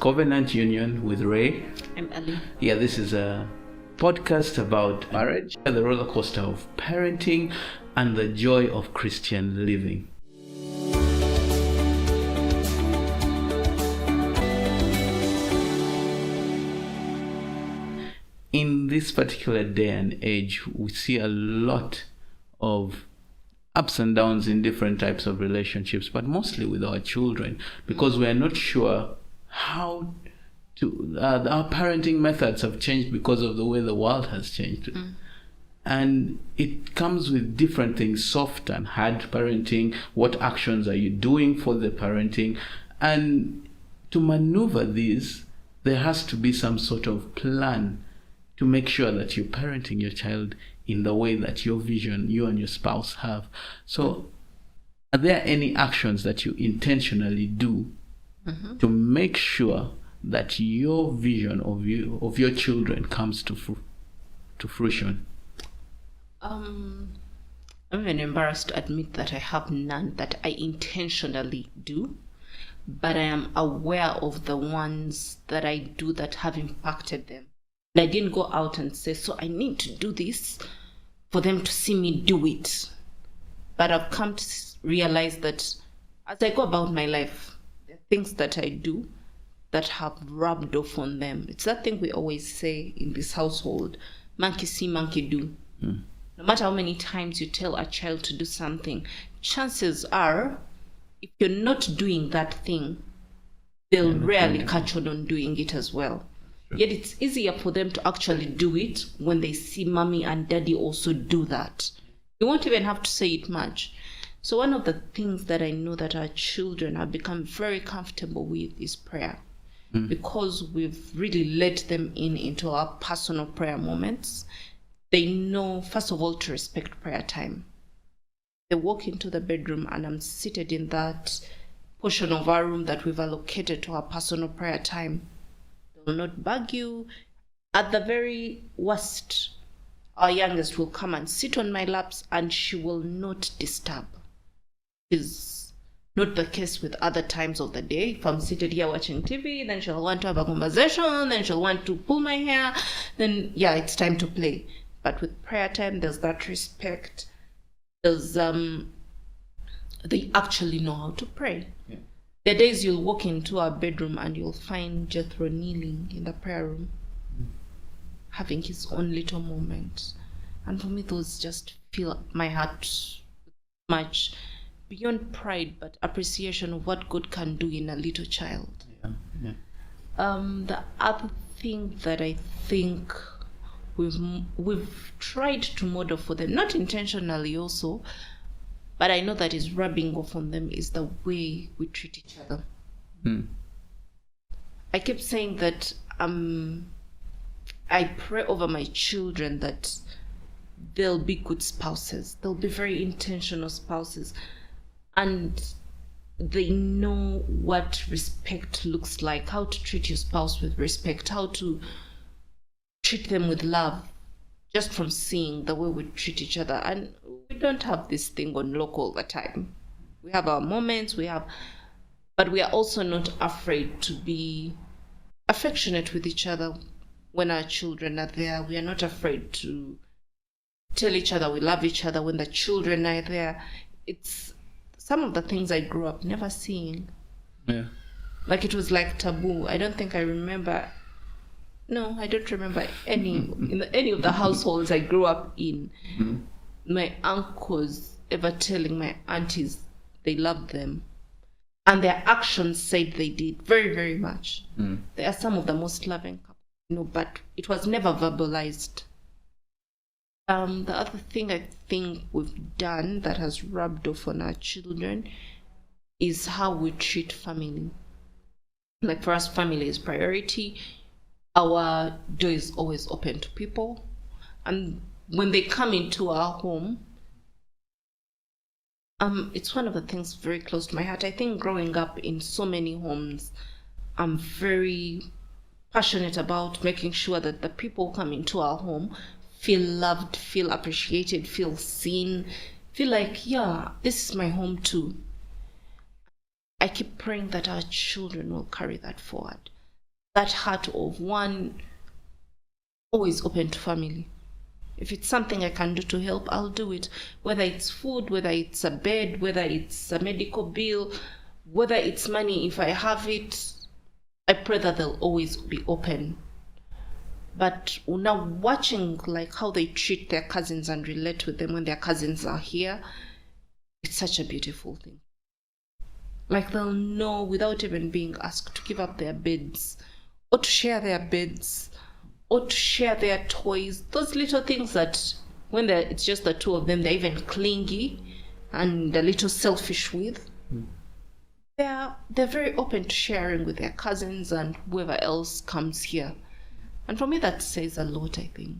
Covenant Union with Ray. I'm Ali. Yeah, this is a podcast about marriage, the roller coaster of parenting, and the joy of Christian living. In this particular day and age, we see a lot of ups and downs in different types of relationships, but mostly with our children, because we are not sure how to our parenting methods have changed because of the way the world has changed. And it comes with different things, soft and hard parenting. What actions are you doing for the parenting? And to maneuver these, there has to be some sort of plan to make sure that you're parenting your child in the way that your vision, you and your spouse have. So are there any actions that you intentionally do to make sure that your vision of your children comes to fruition? I'm even embarrassed to admit that I have none that I intentionally do, but I am aware of the ones that I do that have impacted them. I didn't go out and say, so I need to do this for them to see me do it. But I've come to realize that as I go about my life, there are things that I do that have rubbed off on them. It's that thing we always say in this household, monkey see, monkey do. No matter how many times you tell a child to do something, chances are, if you're not doing that thing, they'll rarely catch on doing it as well. Yet it's easier for them to actually do it when they see mommy and daddy also do that. You won't even have to say it much. So one of the things that I know that our children have become very comfortable with is prayer. Because we've really let them into our personal prayer moments. They know, first of all, to respect prayer time. They walk into the bedroom and I'm seated in that portion of our room that we've allocated to our personal prayer time. Will not bug you. At the very worst, our youngest will come and sit on my laps and she will not disturb. Is not the case with other times of the day. If I'm seated here watching TV, then she'll want to have a conversation, then she'll want to pull my hair, then yeah, it's time to play. But with prayer time, there's that respect. There's they actually know how to pray. Yeah. There are days you'll walk into our bedroom and you'll find Jethro kneeling in the prayer room, having his own little moments. And for me, those just fill my heart much beyond pride, but appreciation of what God can do in a little child. The other thing that I think we've tried to model for them, not intentionally also, but I know that is rubbing off on them, is the way we treat each other. I keep saying that I pray over my children that they'll be good spouses. They'll be very intentional spouses. And they know what respect looks like, how to treat your spouse with respect, how to treat them with love, just from seeing the way we treat each other. And we don't have this thing on lock all the time. We have our moments, but we are also not afraid to be affectionate with each other when our children are there. We are not afraid to tell each other we love each other when the children are there. It's some of the things I grew up never seeing. Yeah. Like it was like taboo. I don't remember any of the households I grew up in. My uncles ever telling my aunties they loved them, and their actions said they did very, very much. They are some of the most loving couples, but it was never verbalized. The other thing I think we've done that has rubbed off on our children is how we treat family. Like for us, family is priority. Our door is always open to people, and when they come into our home, it's one of the things very close to my heart. I think growing up in so many homes, I'm very passionate about making sure that the people who come into our home feel loved, feel appreciated, feel seen, feel like, yeah, this is my home too. I keep praying that our children will carry that forward. that heart of one always open to family. If it's something I can do to help, I'll do it. Whether it's food, whether it's a bed, whether it's a medical bill, whether it's money, if I have it, I pray that they'll always be open. But now watching like how they treat their cousins and relate with them when their cousins are here, it's such a beautiful thing. Like they'll know without even being asked to give up their beds or to share their beds or to share their toys. Those little things that when it's just the two of them, they're even clingy and a little selfish with. They're very open to sharing with their cousins and whoever else comes here. And for me, that says a lot, I think.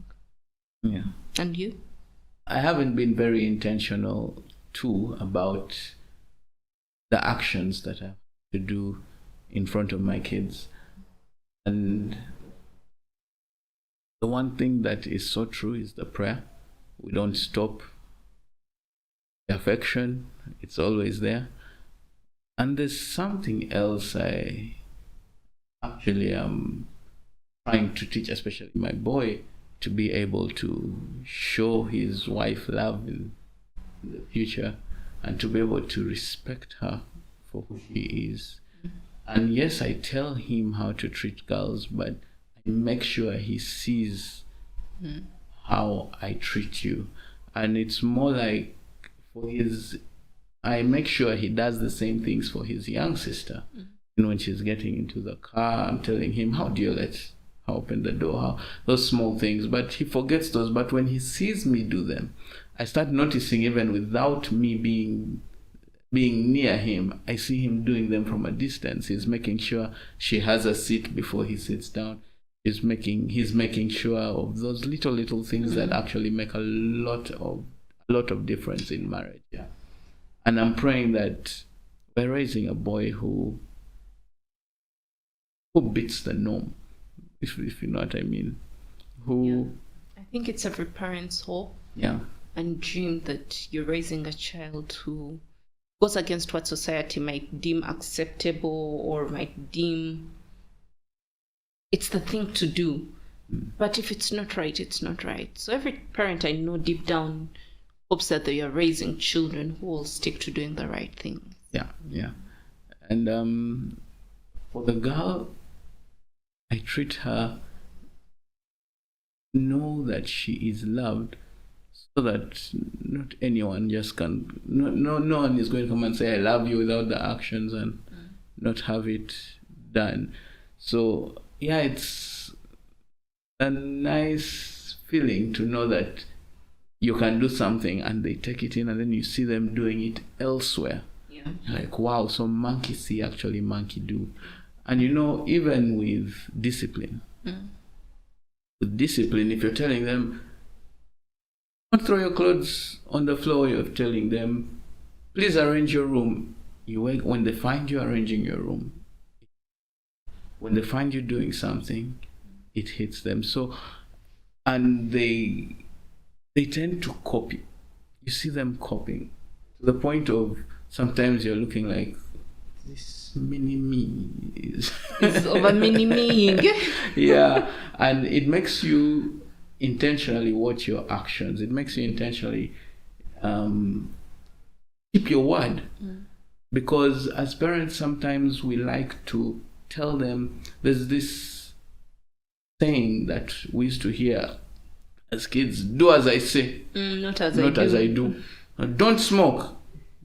Yeah. And you? I haven't been very intentional too about the actions that I have to do in front of my kids. And the one thing that is so true is the prayer. We don't stop. The affection, it's always there. And there's something else I actually am trying to teach, especially my boy, to be able to show his wife love in the future and to be able to respect her for who she is. And yes, I tell him how to treat girls, but I make sure he sees how I treat you. And it's more like I make sure he does the same things for his young sister. And when she's getting into the car, I'm telling him, how do you let her open the door? Those small things, but he forgets those. But when he sees me do them, I start noticing even without me being near him, I see him doing them from a distance. He's making sure she has a seat before he sits down. He's making sure of those little things that actually make a lot of difference in marriage. Yeah. And I'm praying that we're raising a boy who beats the norm, if you know what I mean. I think it's every parent's hope. Yeah. And dream that you're raising a child who goes against what society might deem acceptable or might deem it's the thing to do. But if it's not right, it's not right. So every parent I know deep down hopes that they are raising children who will stick to doing the right thing. Yeah. And for the girl, I treat her, know that she is loved, so that not anyone just can, no one is going to come and say I love you without the actions and not have it done. So yeah, it's a nice feeling to know that you can do something and they take it in, and then you see them doing it elsewhere. Yeah. Like, wow, so monkey see actually monkey do. And even with discipline, if you're telling them, don't throw your clothes on the floor, you're telling them, please arrange your room. When they find you arranging your room, when they find you doing something, it hits them. So, and they tend to copy. You see them copying to the point of sometimes you're looking like, this mini me is over mini me. Yeah, and it makes you intentionally watch your actions. It makes you intentionally keep your word, because as parents sometimes we like to tell them. There's this saying that we used to hear as kids: do as I say, not as I do. Don't smoke.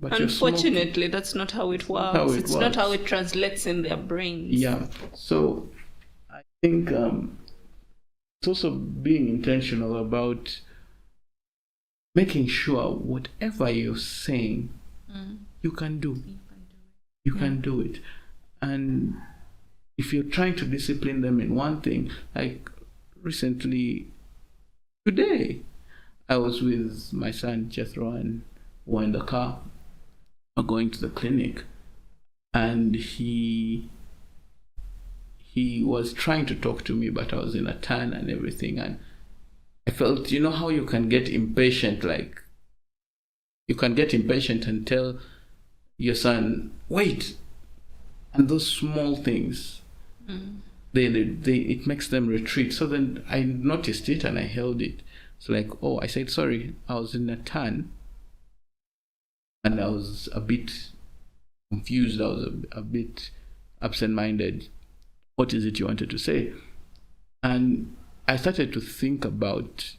But unfortunately, that's not how it works. It's not how it translates in their brains. Yeah. So I think it's also being intentional about making sure whatever you're saying, you can do. You can do it. And if you're trying to discipline them in one thing, like today, I was with my son Jethro and we're in the car, we're going to the clinic, and he was trying to talk to me, but I was in a turn and everything, and I felt, how you can get impatient, like you can get impatient and tell your son, wait, and those small things it makes them retreat. So then I noticed it and I held it. It's like, oh, I said sorry, I was in a turn and I was a bit confused, I was a bit absent-minded. What is it you wanted to say? And I started to think about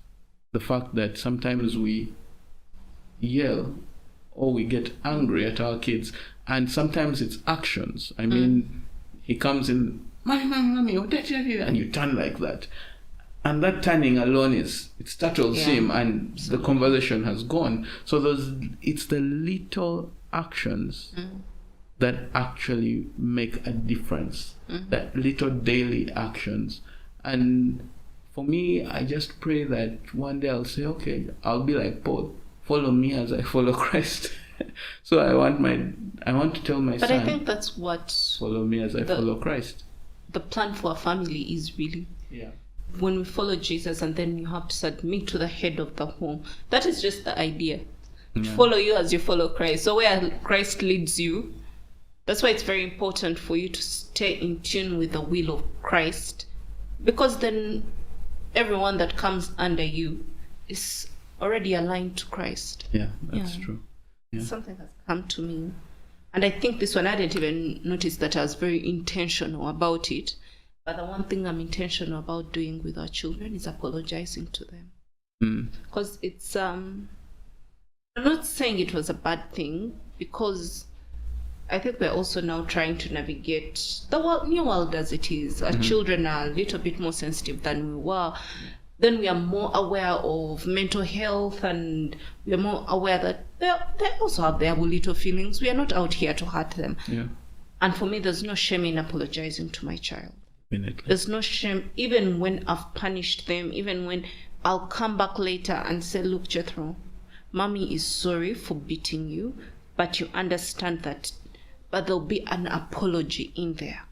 the fact that sometimes we yell or we get angry at our kids, and sometimes it's actions. I mean, he comes in, mommy, and you turn like that. And that turning alone it startles him, and the conversation has gone. So it's the little actions that actually make a difference, that little daily actions. And for me, I just pray that one day I'll say, okay, I'll be like Paul, follow me as I follow Christ. So I want to tell my son, but I think that's what follow me as I follow Christ. The plan for a family is really. Yeah. When we follow Jesus, and then you have to submit to the head of the home. That is just the idea. Yeah. Follow you as you follow Christ. So where Christ leads you, that's why it's very important for you to stay in tune with the will of Christ, because then everyone that comes under you is already aligned to Christ. Yeah, that's true. Yeah. Something has come to me. And I think this one, I didn't even notice that I was very intentional about it. But the one thing I'm intentional about doing with our children is apologizing to them. Because it's, I'm not saying it was a bad thing, because I think we're also now trying to navigate the new world as it is. Our children are a little bit more sensitive than we were. Then we are more aware of mental health, and we are more aware that they also have their little feelings. We are not out here to hurt them. Yeah. And for me, there's no shame in apologizing to my child. Definitely. There's no shame, even when I've punished them, even when I'll come back later and say, look, Jethro, mommy is sorry for beating you, but you understand that, but there'll be an apology in there.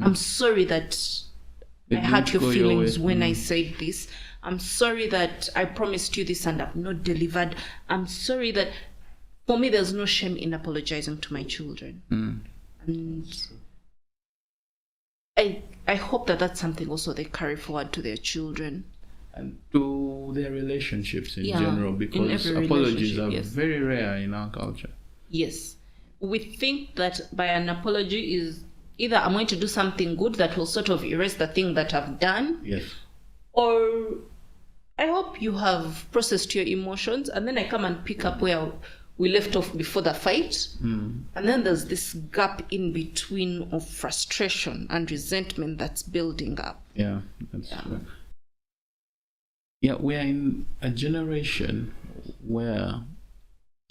I'm sorry that I hurt your feelings when I said this. I'm sorry that I promised you this and I've not delivered. I'm sorry that, for me, there's no shame in apologizing to my children. And I hope that that's something also they carry forward to their children. And to their relationships in general, because apologies are very rare in our culture. Yes. We think that by an apology is either I'm going to do something good that will sort of erase the thing that I've done. Yes. Or I hope you have processed your emotions, and then I come and pick up where we left off before the fight. And then there's this gap in between of frustration and resentment that's building up. Yeah, that's true. Yeah, we are in a generation where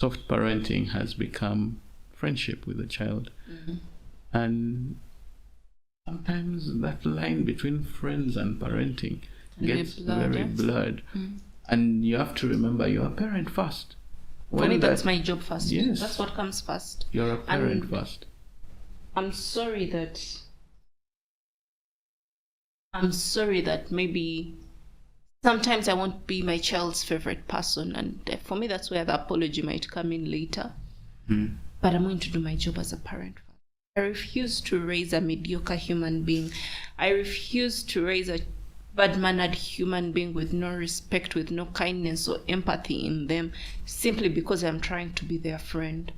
soft parenting has become friendship with a child. And sometimes that line between friends and parenting gets very blurred. And you have to remember you're a parent first. For me, that's my job first. Yes. That's what comes first. You're a parent first. I'm sorry that maybe sometimes I won't be my child's favorite person, and for me that's where the apology might come in later. But I'm going to do my job as a parent. I refuse to raise a mediocre human being. I refuse to raise a bad-mannered human being with no respect, with no kindness or empathy in them, simply because I'm trying to be their friend.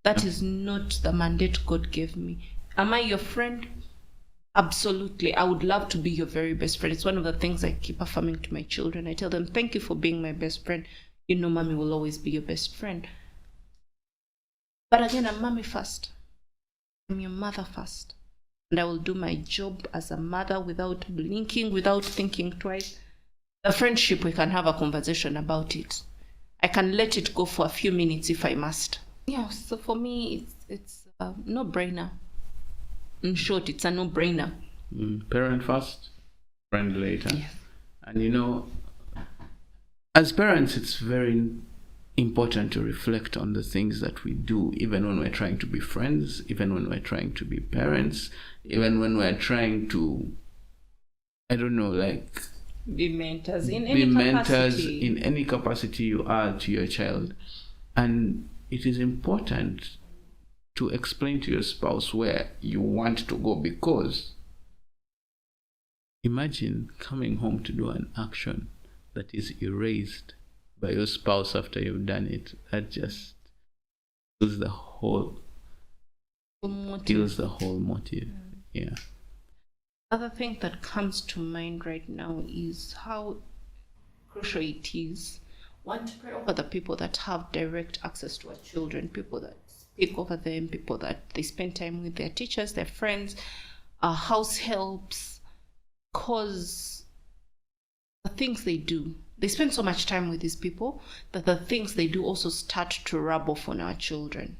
That is not the mandate God gave me. Am I your friend? Absolutely. I would love to be your very best friend. It's one of the things I keep affirming to my children. I tell them, thank you for being my best friend. You know, mommy will always be your best friend. But again, I'm mommy first. I'm your mother first. And I will do my job as a mother without blinking, without thinking twice. The friendship, we can have a conversation about it. I can let it go for a few minutes if I must. Yeah, so for me, it's a no-brainer. In short, it's a no-brainer. Parent first, friend later. Yeah. And you know, as parents, it's very important to reflect on the things that we do, even when we're trying to be friends, even when we're trying to be parents, even when we're trying to, I don't know, like be mentors in any capacity you are to your child. And it is important to explain to your spouse where you want to go, because Imagine coming home to do an action that is erased by your spouse after you've done it. That just kills the whole motive. Yeah. Other thing that comes to mind right now is how crucial it is, one, to pray over the people that have direct access to our children, people that speak over them, people that they spend time with, their teachers, their friends, house helps, because the things they do, they spend so much time with these people that the things they do also start to rub off on our children.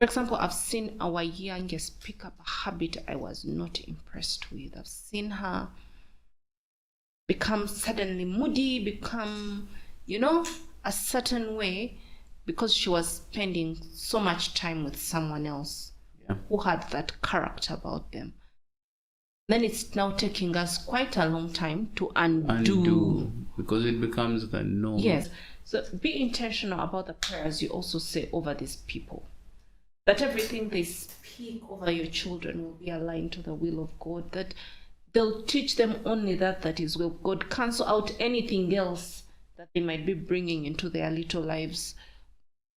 For example, I've seen our youngest pick up a habit I was not impressed with. I've seen her become suddenly moody, become, a certain way because she was spending so much time with someone else who had that character about them. Then it's now taking us quite a long time to undo because it becomes the norm. Yes. So be intentional about the prayers you also say over these people. That everything they speak over your children will be aligned to the will of God. That they'll teach them only that is will God. Cancel out anything else that they might be bringing into their little lives.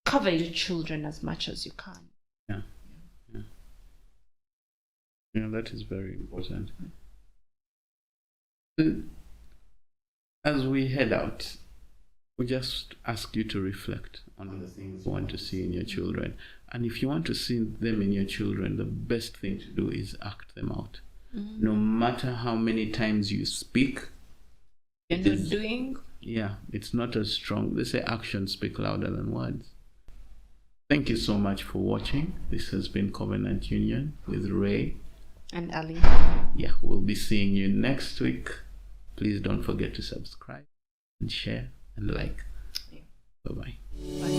Cover your children as much as you can. Yeah, that is very important. And as we head out, we just ask you to reflect on the things you want to see in your children. And if you want to see them in your children, the best thing to do is act them out. No matter how many times you speak, you're not doing. Yeah, it's not as strong. They say actions speak louder than words. Thank you so much for watching. This has been Covenant Union with Ray and Ali. Yeah, we'll be seeing you next week. Please don't forget to subscribe and share and like. Bye-bye. Bye.